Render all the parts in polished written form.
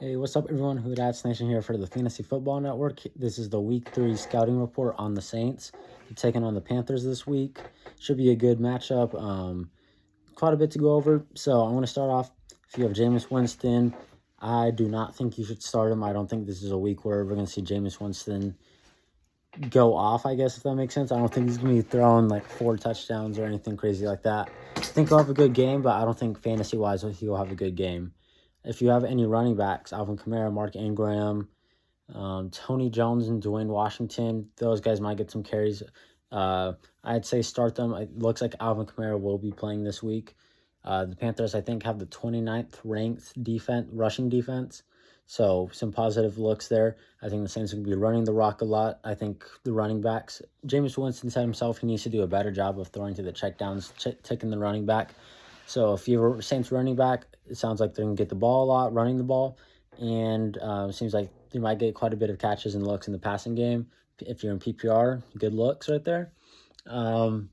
Hey, what's up, everyone? Who That's Nation here for the Fantasy Football Network. This is the Week 3 scouting report on the Saints. They're taking on the Panthers this week. Should be a good matchup. Quite a bit to go over. So I want to start off. If you have Jameis Winston, I do not think you should start him. I don't think this is a week where we're going to see Jameis Winston go off, I guess, if that makes sense. I don't think he's going to be throwing like 4 touchdowns or anything crazy like that. I think he'll have a good game, but I don't think fantasy-wise he'll have a good game. If you have any running backs, Alvin Kamara, Mark Ingram, Tony Jones, and Dwayne Washington, those guys might get some carries. I'd say start them. It looks like Alvin Kamara will be playing this week. The Panthers, I think, have the 29th ranked rushing defense. So some positive looks there. I think the Saints will be running the rock a lot. I think the running backs, Jameis Winston said himself, he needs to do a better job of throwing to the checkdowns, taking the running back. So if you're Saints running back, it sounds like they're going to get the ball a lot, running the ball. And it seems like they might get quite a bit of catches and looks in the passing game. If you're in PPR, good looks right there. Taysom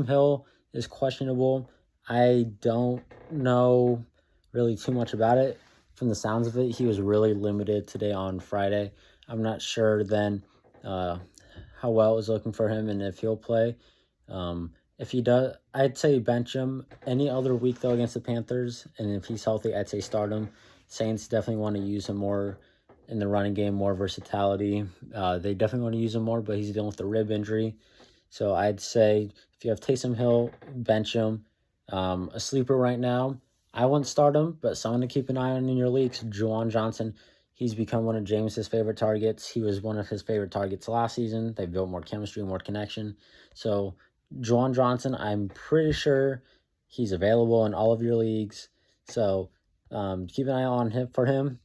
Hill is questionable. I don't know really too much about it. From the sounds of it, he was really limited today on Friday. I'm not sure then how well it was looking for him and if he'll play. If he does, I'd say bench him. Any other week, though, against the Panthers, and if he's healthy, I'd say start him. Saints definitely want to use him more in the running game, more versatility. They definitely want to use him more, but he's dealing with a rib injury. So I'd say if you have Taysom Hill, bench him. A sleeper right now, I wouldn't start him, but someone to keep an eye on in your leagues, Juwan Johnson. He's become one of Jameis's favorite targets. He was one of his favorite targets last season. They built more chemistry, more connection. So Juwan Johnson, I'm pretty sure he's available in all of your leagues. So keep an eye on him for him.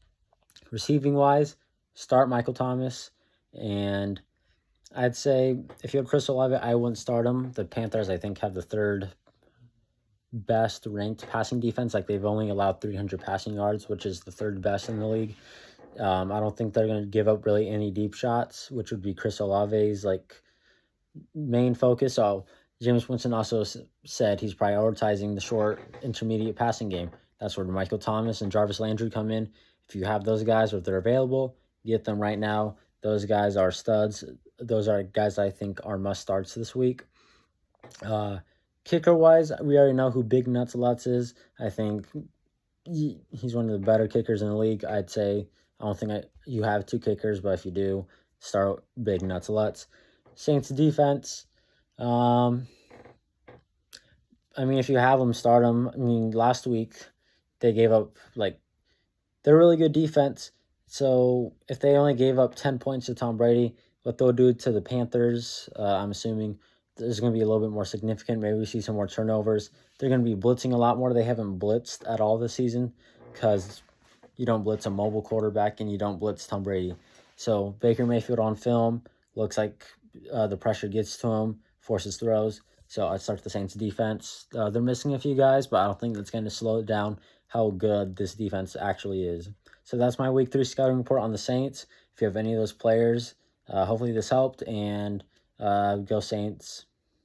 Receiving-wise, start Michael Thomas. And I'd say if you have Chris Olave, I wouldn't start him. The Panthers, I think, have the third best ranked passing defense. Like, they've only allowed 300 passing yards, which is the third best in the league. I don't think they're going to give up really any deep shots, which would be Chris Olave's main focus. So Jameis Winston also said he's prioritizing the short intermediate passing game. That's where Michael Thomas and Jarvis Landry come in. If you have those guys, or if they're available, get them right now. Those guys are studs. Those are guys I think are must starts this week. Kicker wise, we already know who Big Nuts Lutz is. I think he's one of the better kickers in the league. I'd say I don't think you have 2 kickers, but if you do, start Big Nuts Lutz. Saints defense. I mean, if you have them, start them. I mean, last week they gave up they're really good defense. So if they only gave up 10 points to Tom Brady, what they'll do to the Panthers, I'm assuming is going to be a little bit more significant. Maybe we see some more turnovers. They're going to be blitzing a lot more. They haven't blitzed at all this season because you don't blitz a mobile quarterback and you don't blitz Tom Brady. So Baker Mayfield on film looks like the pressure gets to him, forces throws. So I'd start the Saints defense. They're missing a few guys, but I don't think that's going to slow it down how good this defense actually is. So that's my Week 3 scouting report on the Saints. If you have any of those players, hopefully this helped, and go Saints.